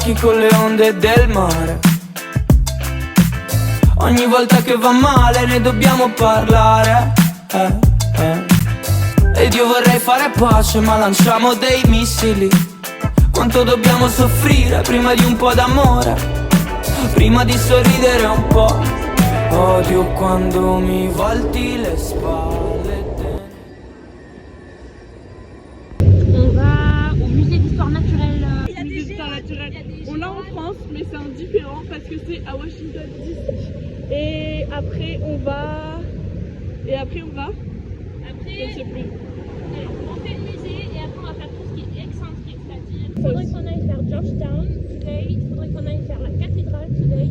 occhi con le onde del mare. Ogni volta che va male ne dobbiamo parlare. Ed io vorrei fare pace ma lanciamo dei missili. Quanto dobbiamo soffrire prima di un po' d'amore, prima di sorridere un po'. Odio quando mi volti le spalle. On va au musée d'histoire naturelle. Musée d'histoire naturelle. On l'a en France, mais c'est indifférent parce que c'est à Washington DC. Et après on va. Après, Je sais plus. on fait le musée et après on va faire tout ce qui est excentrique, c'est-à-dire il faudrait qu'on aille faire Georgetown today, il faudrait qu'on aille faire la cathédrale today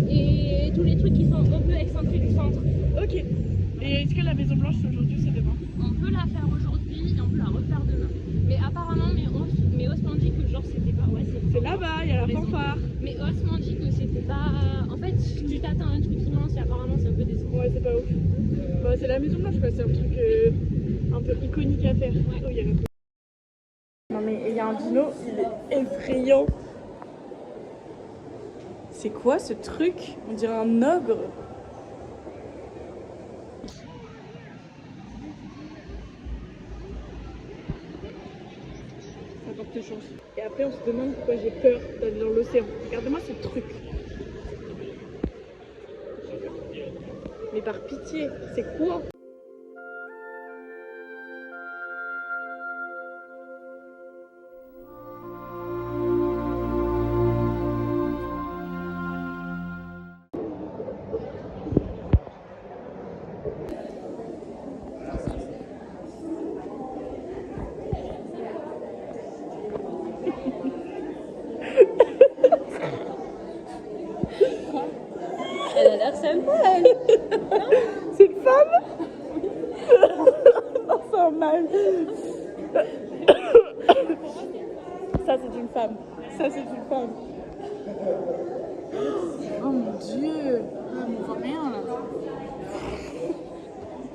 et tous les trucs qui sont un peu excentriques du centre. Ok. Et est-ce que la Maison Blanche c'est aujourd'hui ou c'est demain? On peut la faire aujourd'hui et on peut la refaire demain. Mais apparemment mes hosts m'ont dit que genre c'était pas... Ouais, C'est là-bas, il y a la fanfare. Mes hosts m'ont dit que c'était pas... En fait, tu t'attends à un truc immense et apparemment c'est un peu décevant. Ouais, c'est pas ouf. Bah, c'est la Maison Blanche quoi, c'est un truc un peu iconique à faire. Ouais. Oh, y a la... Non mais il y a un dino, il est effrayant. C'est quoi ce truc? On dirait un ogre. Ça porte chance. Et après on se demande pourquoi j'ai peur d'aller dans l'océan. Regardez-moi ce truc. Mais par pitié, c'est quoi? Elle a l'air sympa elle. C'est une femme? Non, c'est un mâle. Ça, c'est une femme. Ça, c'est une femme. Oh mon dieu, ah, on voit rien là.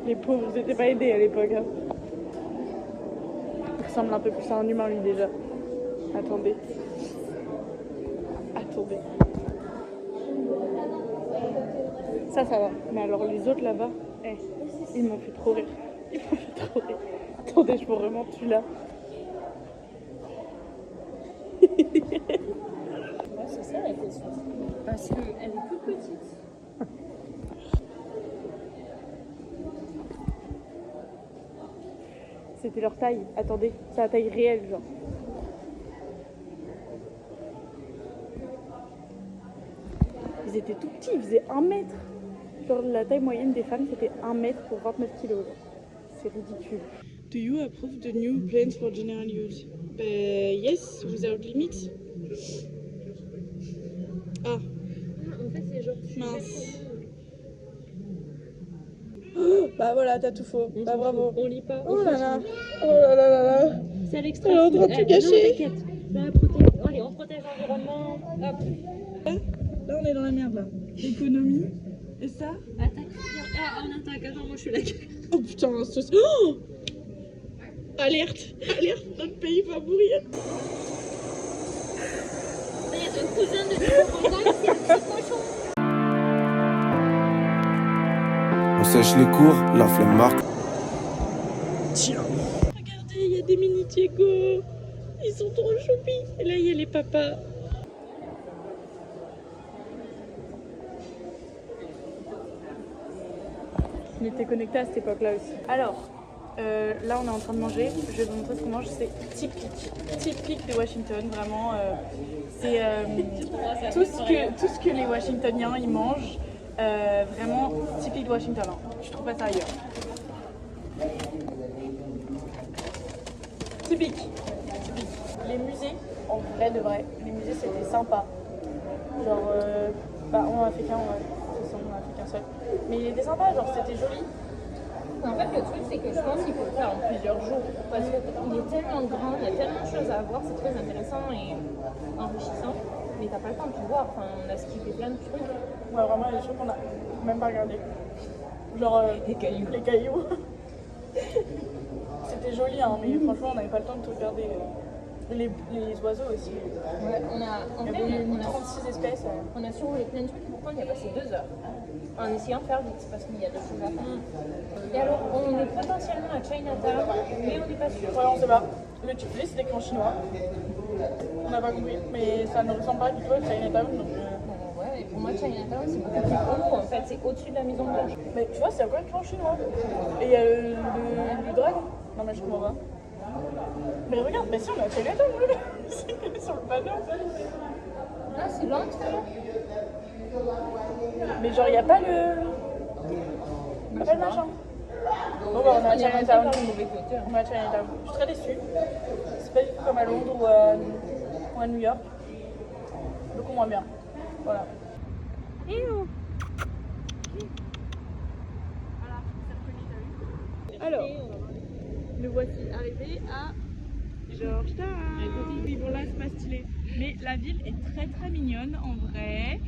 Les pauvres, vous n'étiez pas aidés à l'époque. Hein. Il ressemble un peu plus à un humain, lui, déjà. Attendez. Attendez. Ça va. Mais alors, les autres là-bas, ils m'ont fait trop rire. Ils m'ont fait trop rire. Attendez, je peux vraiment tuer là. Moi c'est ça la question. Parce qu'elle est toute petite. C'était leur taille. Attendez, c'est la taille réelle, genre. Ils étaient tout petits, ils faisaient 1 mètre. Genre, la taille moyenne des femmes, c'était 1 mètre pour 29 kilos. C'est ridicule. Do you approve the new plans for general use? Yes, without limits. Ah, En fait c'est genre... mince. Oh, bah voilà, t'as tout faux. Bah bravo. On lit pas. Oh là là. Oh là là là là. C'est à l'extra. Elle est en train de tout gâcher. T'inquiète. Je vais la protéger. Allez, on protège l'environnement. Hop. Là, on est dans la merde, là. Économie. Et ça? Attaque. Ah, on attaque. Attends, moi je suis là. Oh putain, oh alerte. Alerte, notre pays va mourir. Il y a un cousin de Nicolas, c'est un petit cochon. On sèche les cours, la flemme marque. Tiens. Regardez, il y a des mini Diego. Ils sont trop choupis. Et là, il y a les papas. On était connectés à cette époque-là aussi. Alors, là, on est en train de manger. Je vais vous montrer ce qu'on mange. C'est typique de Washington, vraiment. C'est tout ce que les Washingtoniens ils mangent. Vraiment typique de Washington. Hein. Je trouve pas ça ailleurs. Typique. Les musées, en vrai de vrai, les musées c'était sympa. Genre, on en a fait qu'un, on en a fait qu'un seul. Mais il était sympa, genre c'était joli. En fait, le truc, c'est que je pense qu'il faut le faire en plusieurs jours. Parce qu'il est tellement grand, il y a tellement de choses à voir, c'est très intéressant et enrichissant. Mais t'as pas le temps de tout voir, enfin, on a skippé plein de trucs. Ouais, vraiment, il y a des choses qu'on a même pas regardé. Genre, Les cailloux. Les cailloux. C'était joli, hein, mais franchement, on n'avait pas le temps de tout regarder. Les oiseaux aussi. Ouais, on a, en fait, on a 36 espèces. On a survolé plein de trucs, pourtant on y a passé 2 heures en essayant de faire vite parce qu'il y a des choses à faire. Et alors, on est potentiellement à Chinatown, mais on n'est pas sûr. Ouais, on sait pas. Le checklist c'est écrit en chinois. On n'a pas compris, mais ça ne ressemble pas du tout à Chinatown. Donc, Ouais, et pour moi, Chinatown c'est beaucoup plus haut en fait, c'est au-dessus de la Maison Blanche. mais tu vois, c'est encore écrit en chinois. Et il y a le dragon. Non, mais je comprends pas. Mais regarde, mais si on est à Chinatown, c'est écrit sur le panneau. Ah, c'est l'entrée. Mais genre, il n'y a pas le. Il n'y a pas le machin. Bon, bah, on est à Chinatown. On est à Chinatown. Je suis très déçue. C'est pas du tout comme à Londres ou à New York. Beaucoup moins bien. Voilà. Alors, nous voici arrivés à Georgetown. Oui, bon là c'est pas stylé, mais la ville est très très mignonne en vrai.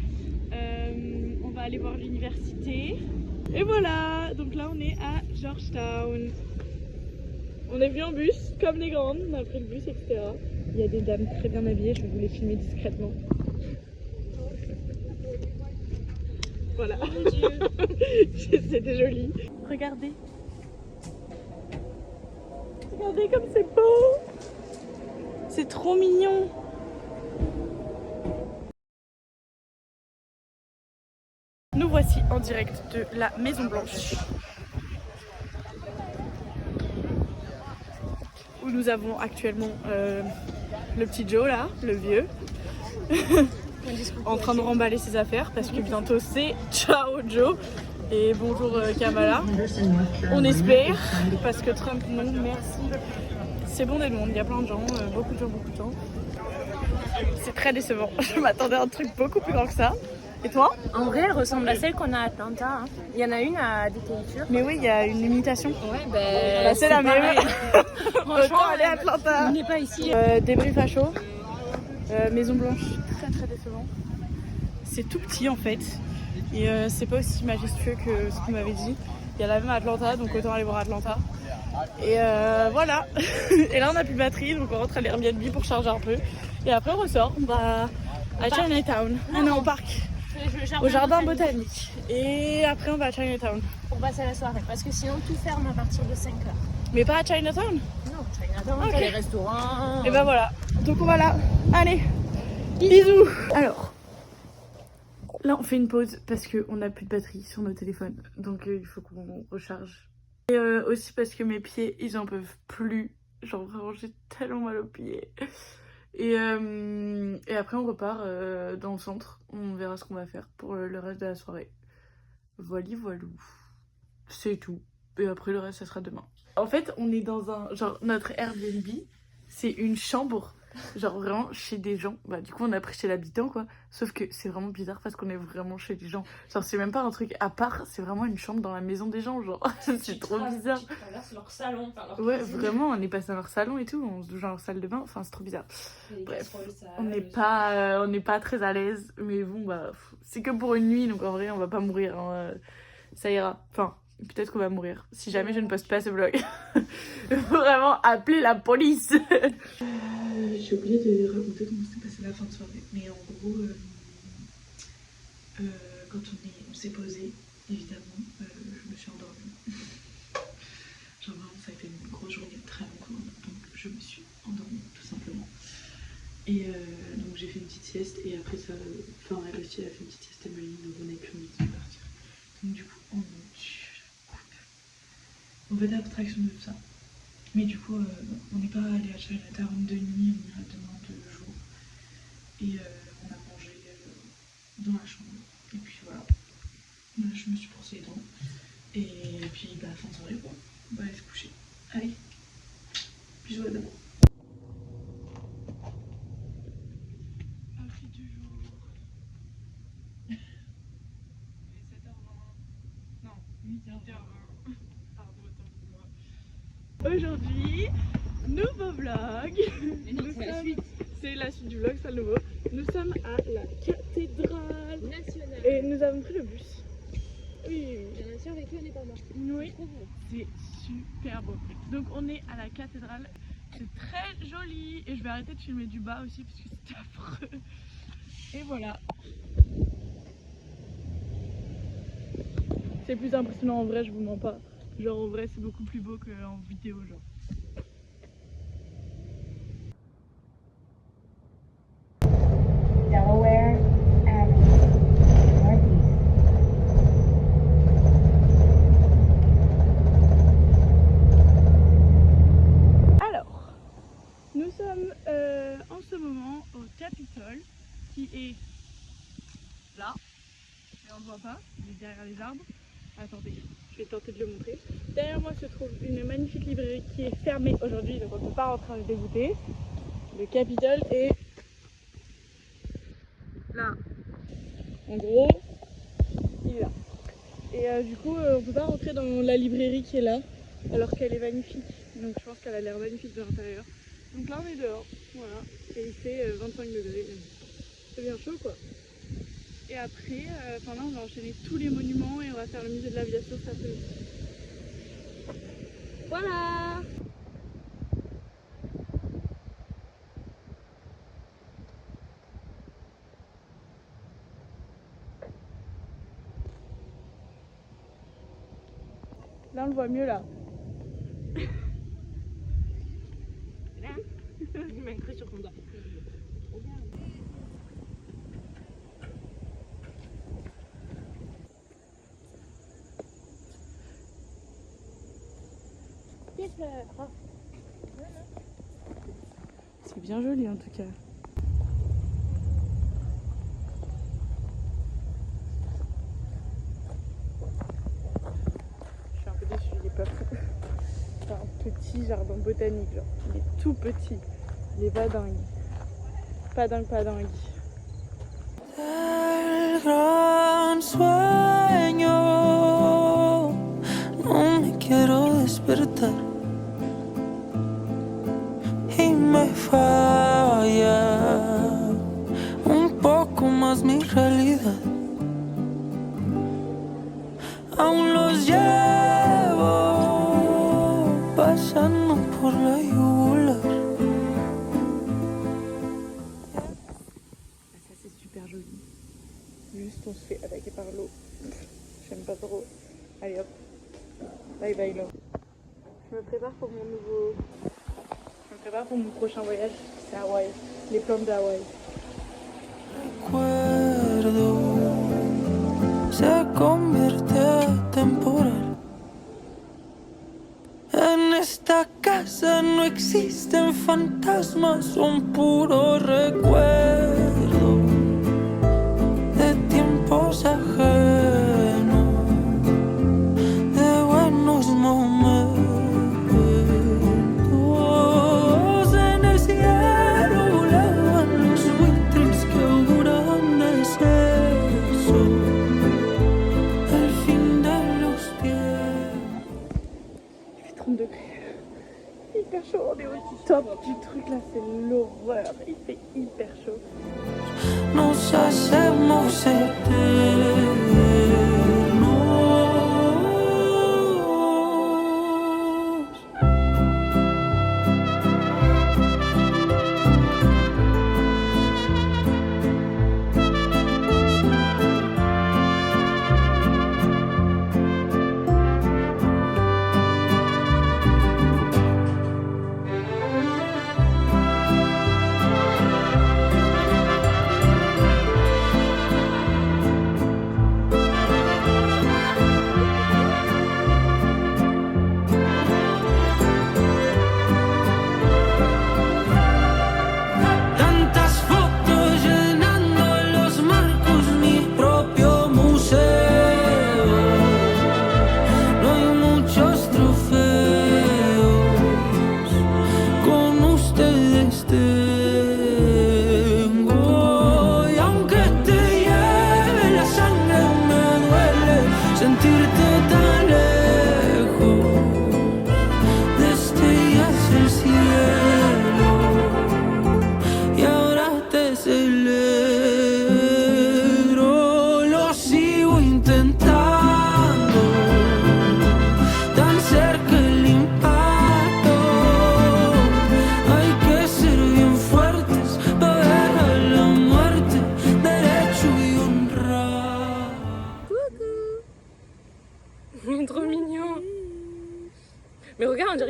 On va aller voir l'université. Et voilà, donc là on est à Georgetown. On est venu en bus, comme les grandes, on a pris le bus, etc. Il y a des dames très bien habillées, je vais vous les filmer discrètement. Voilà. C'était joli. Regardez. Regardez comme c'est beau. C'est trop mignon. Nous voici en direct de la Maison Blanche. Où nous avons actuellement le petit Joe là, le vieux. En train de remballer ses affaires parce que bientôt c'est ciao Joe et bonjour Kamala. On espère parce que Trump non merci. C'est bon des monde, il y a plein de gens, beaucoup de gens. C'est très décevant. Je m'attendais à un truc beaucoup plus grand que ça. Et toi? En vrai, elle ressemble à celle qu'on a à Atlanta. Hein. Il y en a une à Decatur. Mais oui, il y a une imitation. Ouais, bah, c'est la même. Franchement, elle est à Atlanta. On n'est pas ici. Débrief à chaud. Maison Blanche, très très décevant. C'est tout petit en fait. Et c'est pas aussi majestueux que ce qu'on m'avait dit. Il y a la même à Atlanta, donc autant aller voir Atlanta. Et voilà. Et là on a plus de batterie, donc on rentre à l'Airbnb pour charger un peu. Et après on ressort, on va à Chinatown. Ah non, au parc. Au jardin botanique. Et après on va à Chinatown. Pour passer la soirée, parce que sinon tout ferme à partir de 5h. Mais pas à Chinatown? Non, Chinatown, Ok. t'as les restaurants. Et ben voilà. Donc on va là. Allez, bisous. Alors, là on fait une pause parce qu'on n'a plus de batterie sur nos téléphones. Donc il faut qu'on recharge. Et aussi parce que mes pieds, ils en peuvent plus. Genre vraiment, j'ai tellement mal aux pieds. Et après on repart dans le centre. On verra ce qu'on va faire pour le reste de la soirée. Voilou. C'est tout. Et après le reste ça sera demain. En fait on est dans un... Genre notre Airbnb, c'est une chambre. Genre vraiment chez des gens. Bah du coup on a pris chez l'habitant quoi. Sauf que c'est vraiment bizarre parce qu'on est vraiment chez des gens. Genre c'est même pas un truc à part, c'est vraiment une chambre dans la maison des gens. Genre c'est trop bizarre. Tu traverses leur salon. Leur Ouais vraiment, on est passé dans leur salon et tout. On se douche dans leur salle de bain. Enfin c'est trop bizarre. Bref, on n'est pas très à l'aise. Mais bon bah c'est que pour une nuit donc en vrai on va pas mourir. Hein. Ça ira. Enfin peut-être qu'on va mourir si jamais je ne poste pas ce vlog. Vraiment appeler la police. J'ai oublié de raconter comment s'est passé la fin de soirée. Mais en gros, quand on s'est posé, évidemment, je me suis endormie. Genre vraiment, ça a été une grosse journée très longue. Donc je me suis endormie, tout simplement. Et donc j'ai fait une petite sieste. Et après ça, enfin elle aussi a fait une petite sieste et Maline, donc on a pu partir. Donc du coup, on fait abstraction de tout ça. Mais du coup, on n'est pas allé à Chinatown de nuit, on ira demain de jour. Et on a mangé dans la chambre. Et puis voilà. Là, je me suis brossé les dents. Et puis, bah, fin de soirée, quoi. On va aller se coucher. Allez. Bisous à demain. Outfit du jour. Il est 7h20. Non, 8h20. Aujourd'hui, nouveau vlog. C'est la suite du vlog, c'est le nouveau. Nous sommes à la cathédrale nationale. et nous avons pris le bus. Oui. Bien sûr, avec eux, on n'est pas mort. Oui, c'est super beau. Donc on est à la cathédrale. C'est très joli. Et je vais arrêter de filmer du bas aussi parce que c'est affreux. Et voilà. C'est plus impressionnant en vrai, je vous mens pas. Genre en vrai c'est beaucoup plus beau qu'en vidéo genre. Delaware Avenue, Northeast. Alors, nous sommes en ce moment au Capitole qui est là. Mais on ne le voit pas, il est derrière les arbres. Attendez, je vais tenter de le montrer. Derrière moi se trouve une magnifique librairie qui est fermée aujourd'hui, donc on ne peut pas rentrer en le dégoûter. Le Capitole est là. En gros, il est là. Et du coup, on ne peut pas rentrer dans la librairie qui est là, alors qu'elle est magnifique. Donc je pense qu'elle a l'air magnifique de l'intérieur. Donc là on est dehors, voilà. Et il fait 25 degrés. C'est bien chaud quoi. Et après, là on va enchaîner tous les monuments et on va faire le musée de l'aviation cet après-midi. Voilà! Là on le voit mieux là. Il m'a écrit sur ton doigt. C'est bien joli en tout cas. Je suis un peu déçue, il est pas fou. C'est un petit jardin botanique, genre. Il est tout petit. Il est pas dingue. Pas dingue, pas dingue. El gran sueño, no me quiero despertar y me falla un poco más mi realidad. Aún los llevo pasando por la yugular. Ça c'est super joli. Juste on se fait attaquer par l'eau. J'aime pas trop. Allez hop. Bye bye l'eau. Je me prépare pour mon nouveau. Je me prépare pour mon prochain voyage. C'est Hawaï. Les plantes de Hawaï. Recuerdo se convierte temporal. En esta casa no existen fantasmas, son puros recuerdos de tiempos ajenos, de buenos momentos. En el cielo volaban los buitres que auguran deceso, el fin de los tiempos. Il fait 30 degrés. Hyper chaud. On est au top du truc là. C'est l'horreur. Il fait hyper chaud. Nos hacemos eternos.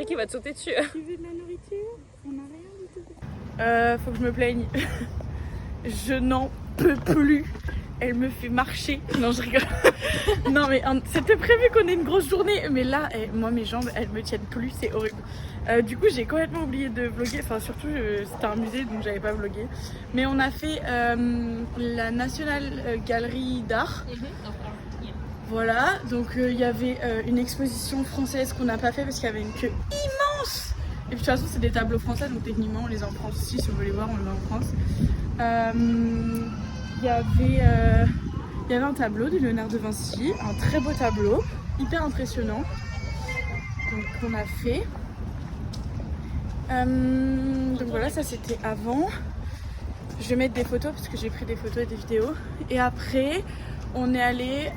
qui va te sauter dessus. Tu veux de la nourriture? On n'a rien du tout. Faut que je me plaigne. Je n'en peux plus. Elle me fait marcher. Non, je rigole. Non, mais c'était prévu qu'on ait une grosse journée. Mais là, moi, mes jambes, elles me tiennent plus. C'est horrible. Du coup, j'ai complètement oublié de vlogger. Enfin, surtout, c'était un musée, donc j'avais pas vlogué. Mais on a fait la National Gallery d'Art. Voilà. Donc, il y avait une exposition française qu'on n'a pas fait parce qu'il y avait une queue immense. Et puis, de toute façon, c'est des tableaux français. Donc, techniquement, on les a en France aussi. Si vous voulez voir, on les a en France. Il y avait un tableau de Léonard de Vinci, un très beau tableau, hyper impressionnant, donc qu'on a fait. Donc voilà, ça c'était avant. Je vais mettre des photos parce que j'ai pris des photos et des vidéos. Et après, on est allé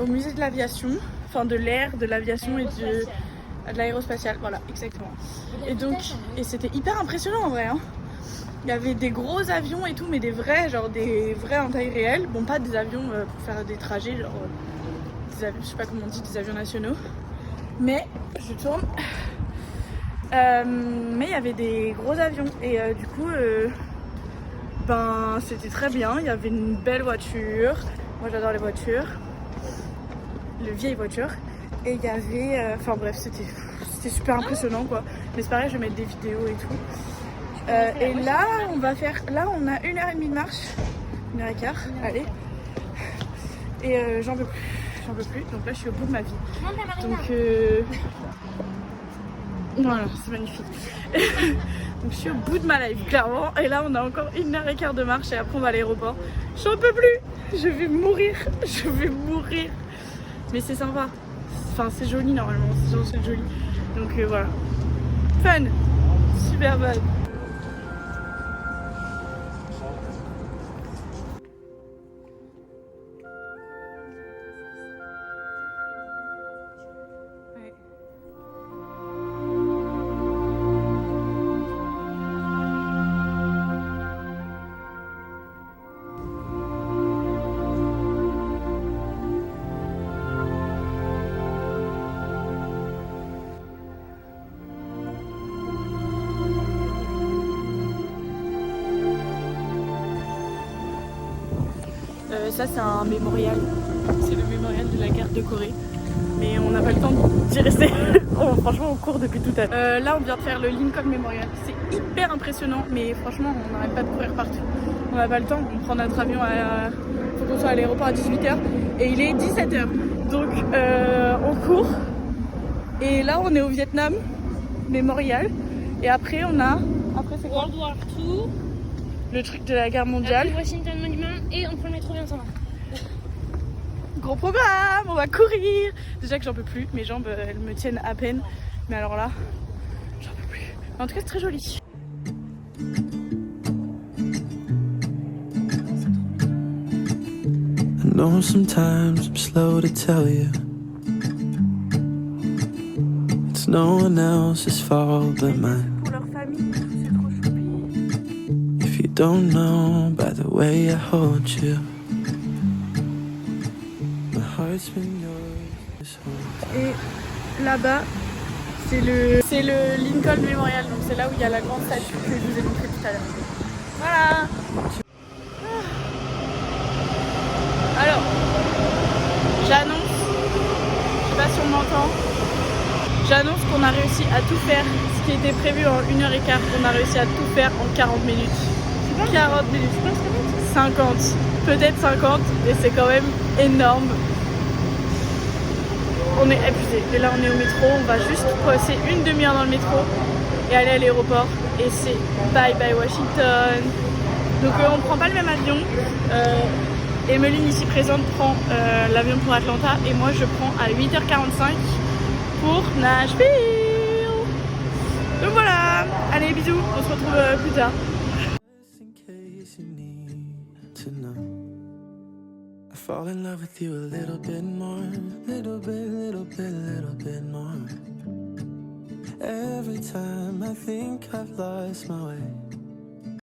au musée de l'aviation, enfin de l'air, de l'aviation et de l'aérospatiale, voilà, exactement. Et donc, c'était hyper impressionnant en vrai, hein. Il y avait des gros avions et tout, mais des vrais, genre des vrais en taille réelle. Bon, pas des avions pour faire des trajets, genre des avions, je sais pas comment on dit, des avions nationaux. Mais, je tourne. Mais il y avait des gros avions et du coup, ben c'était très bien. Il y avait une belle voiture. Moi j'adore les voitures. Les vieilles voitures. Et il y avait, enfin bref, c'était super impressionnant quoi. Mais c'est pareil, je vais mettre des vidéos et tout. Et là, on va faire. Là, on a 1h30 de marche. 1h15, allez. Et j'en peux plus. J'en peux plus. Donc là, je suis au bout de ma vie. Donc, voilà, c'est magnifique. Donc, je suis au bout de ma life, clairement. Et là, on a encore 1h15 de marche. Et après, on va à l'aéroport. J'en peux plus. Je vais mourir. Je vais mourir. Mais c'est sympa. Enfin, c'est joli normalement. C'est joli. Donc, voilà. Fun. Super fun. Ça c'est un mémorial, c'est le mémorial de la guerre de Corée, mais on n'a pas le temps d'y rester. Franchement on court depuis tout à l'heure. Là on vient de faire le Lincoln Memorial, c'est hyper impressionnant, mais franchement on n'arrête pas de courir partout. On n'a pas le temps, on prend notre avion, faut qu'on soit à l'aéroport à 18h et il est 17h. Donc on court et là on est au Vietnam Memorial et après on a... Après c'est quoi? World War II. Le truc de la guerre mondiale. Washington Monument et on prend le métro bien ensemble. Gros programme, on va courir. Déjà que j'en peux plus, mes jambes elles me tiennent à peine. Mais alors là, j'en peux plus. En tout cas c'est très joli. I know sometimes I'm slow to tell you it's no one else's fault but mine. Pour leur famille, c'est trop choupi. If you don't know by the way I hold you, my heart's been yours. Et là-bas, c'est le Lincoln Memorial, donc c'est là où il y a la grande statue que je vous ai montré tout à l'heure. Voilà. Alors, j'annonce, je sais pas si on m'entend, j'annonce qu'on a réussi à tout faire, ce qui était prévu en 1h15, on a réussi à tout faire en 40 minutes. 40 minutes, 50, peut-être 50, et c'est quand même énorme. On est épuisé, et là on est au métro, on va juste passer une demi-heure dans le métro et aller à l'aéroport, et c'est bye bye Washington. Donc on prend pas le même avion. Emeline ici présente prend l'avion pour Atlanta et moi je prends à 8h45 pour Nashville. Donc voilà, allez bisous, on se retrouve plus tard. Fall in love with you a little bit more, little bit more. Every time I think I've lost my way,